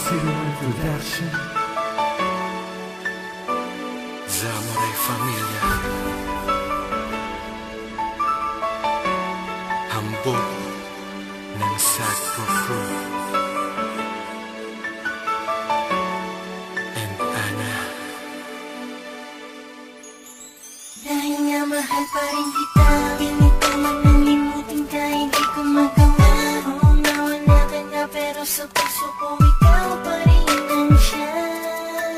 Zero Production. Zamoray Familia. Hambog ng Sagro Crew and Ana. Dahil nga mahal pa rin kita, ganito man nalimutin ka, hindi ko magawa. Oo nga wala ka na, pero sa puso ko ikaw pa rin nandiyan.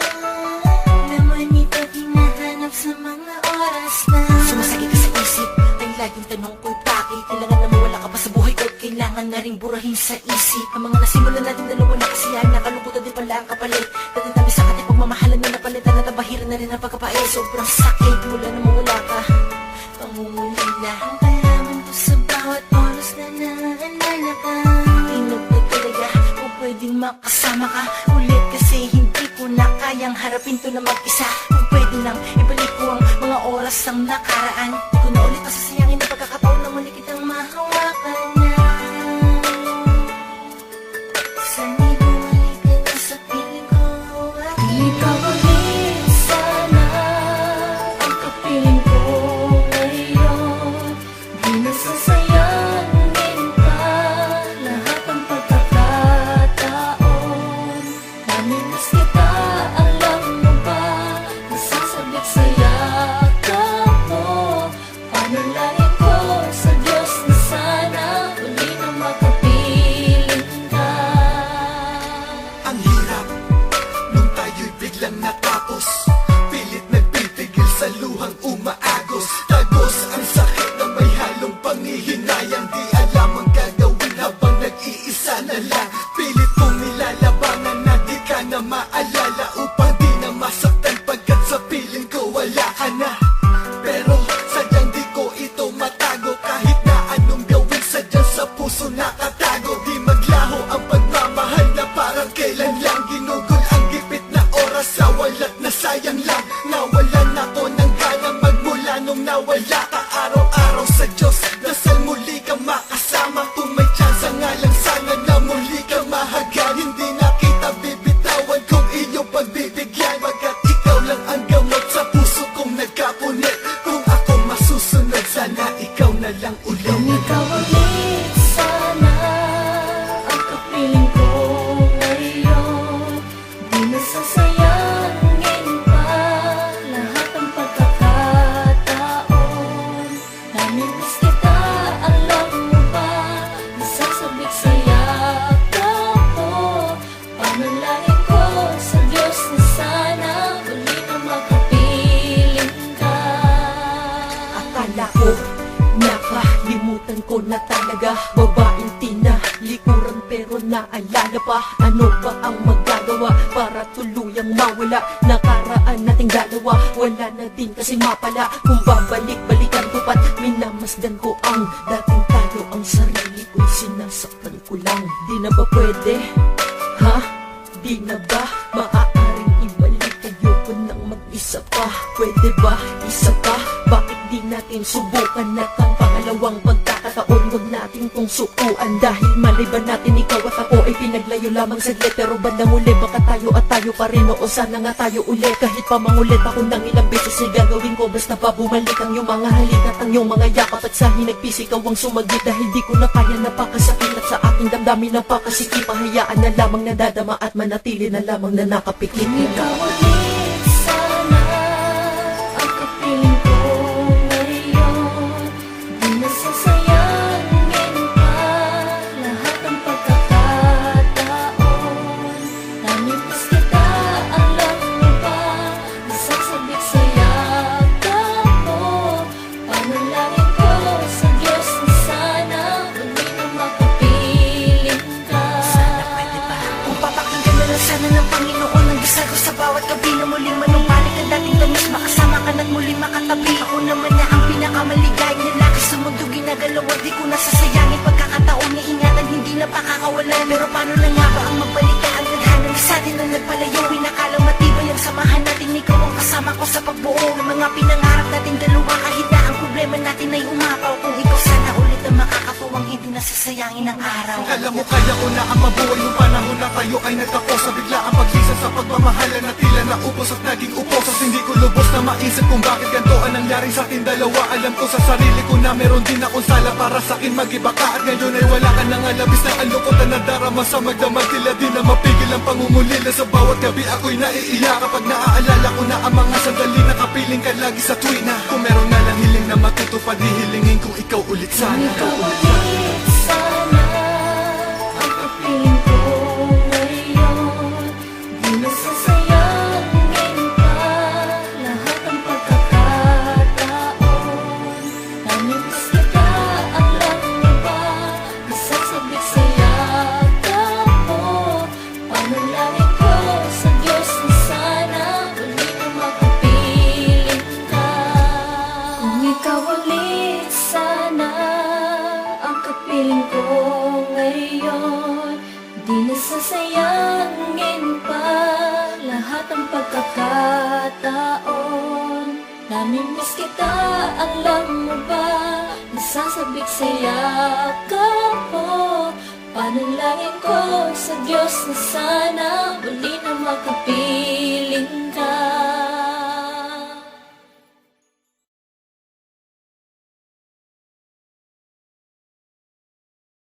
Laman ito hinahanap sa mga oras na Sumasakit ka sa isip, ang laging tanong ko'y bakit kailangan na mawala ka pa sa buhay ko at kailangan na rin burahin sa isip ang mga nasimulan natin dalawa na kasiyahan, nakalungkutan din pala ang kapalit. Dati tabi sa ating pagmamahalan na napalitan at nabahiran na rin ang pagkapait. Sobrang sakit mula na mawala ka, pangungulila ang kalaman ko sa bawat oras na naalala ka. Tinag na talaga kung pwedeng makasama ka ulit, kasi hindi ko na kayang harapin to na mag-isa. Kung pwede lang ibalik ko ang mga oras ang nakaraan, di ko na ulit masasayangin ang pagkakataon na muli kitang mahawakan na. Sana'y bumalik ka na sa piling ko. Ikaw ulit sana ang kapiling ko ngayon. Di nasasayangin pa lahat ang pagkakataon. Namimiss kita, alam mo ba? Nasasabik sa yakap mo. Panalangin ko sa Diyos na sana uli na makapiling ka. Ang hirap nung tayo'y biglang natapos, pilit nagpipigil sa luhang umaagos. Tagos ang sakit na may halong panghihinayang, di alam ang gagawin habang nag-iisa na lang. Pilit kong nilalabanan na di ka na maalala, upang di na masaktan pagkat sa piling ko wala ka na. Pero sadyang di ko ito matago, kahit na anong gawin sadyang sa puso nakatago. Di maglaho ang pagmamahal na parang kailan lang, ginugol ang gipit na oras sa walat na sayang lang. Nawalan ako ng gana magmula nung nawala ka. Araw-araw sa Diyos dasal muli kang makasama, kung may tsansa nga lang sana na muli kang mahagan. Hindi na kita bibitawan kung iyong pagbibigyan, pagkat ikaw lang ang gamot sa puso kong nagkapunit. Kung ako masusunod, sana ikaw na lang ulit. Kung ikaw ulit sana ang kapiling ko ngayon, di nasasayangin pa lahat ang pagkakataon. Namimiss kita, alam mo ba? Nasasabik sa yakap mo. Panalangin ko sa Diyos na sana uli na makapiling ka. Akala ko nakalimutan ko na talaga, babaeng tinalikuran pero naalala pa. Ano ba ang magagawa para tuluyang mawala? Nakaraan nating dalawa, wala na din kasi mapala. Kung babalik-balikan ko pa't minamasdan ko ang dating tayo, ang sarili ko'y sinasaktan ko lang. Di na ba pwede? Ha? Di na ba maaaring ibalik? Ayoko nang mag-isa pa. Pwede ba isa pa? Bakit di natin subukan at ang pangalawang pagkakataon wag natin tong sukuan? Dahil malay ba natin ikaw at ako ay pinaglayo lamang saglit, pero bandang uli baka tayo at tayo pa rin. Oo sana nga tayo ulit, kahit pa mangulit ako ng ilang beses ay gagawin ko, basta pa bumalik ang iyong mga halik at ang iyong mga yakap. At sa hinagpis ikaw ang sumaglit, dahil di ko na kaya, napakasakit at sa aking damdamin napakasikip. Hayaan na lamang nadadama at manatili na lamang na nakapikit. Ikaw ulit sana ang kapiling ko ngayon, di nasasayangin pa lahat ang pagkakataon. Namimiss kita, alam mo ba? Nasasabik sa yakap mo. Panalangin ko sa Diyos na sana uli na makapiling ka. Sana pwede ba? Kung papakinggan na lang sana ng Panginoon ang dasal ko sa bawat gabi, na muling manumbalik ang dating tamis, makasama ka na't muli makatabi. Ako naman na ang pinakamaligayang lalaki sa mundo, ginagalawa, di ko nasasayangin pagkakataon na ingatan, hindi na pakakawalan. Pero paano na nga ba ang magbalik ang tadhana na sa atin na nagpalayo? Inakalang matibay ang samahan natin, ikaw ang kasama ko sa pagbuo ng mga pinangarap natin dalawa, kahit na ang problema natin ay umapaw. Kung ikaw sana ulit ang makakatuwang, hindi nasasayangin sayangin ang araw. Alam mo kaya ko na ang mabuhay nung panahon na tayo ay nagtapos sa bigla ang paglisan sa pagmamahalan na tila naubos at naging upos. At hindi ko lubos na maisip kung bakit ganito ang nangyari sa ating dalawa. Alam ko sa sarili ko na meron din akong sala para sa akin mag-iba ka. At ngayon ay wala ka nang alabis na ang lungkot na nadarama sa magdamag. Tila di na mapigil ang pangungulila sa bawat gabi ako'y naiiyak kapag naaalala ko na ang mga sandali na kapiling ka lagi sa tuwina. Kung meron na lang hiling na matutupad, hihilingin kung ikaw ulit sana. Ikaw ulit sana ang kapiling ko ngayon. Di nasasayangin pa lahat ng pagkakataon. Namimiss kita, alam mo ba? Nasasabik sa yakap mo. Panalangin ko sa Diyos na sana uli na makapiling ka. Kung ikaw ulit sana ang kapiling ko ngayon, di nasasayangin pa lahat ng pagkakataon. Namimiss kita, alam mo ba? Nasasabik sa yakap mo. Panalangin ko sa Diyos na sana uli na makapiling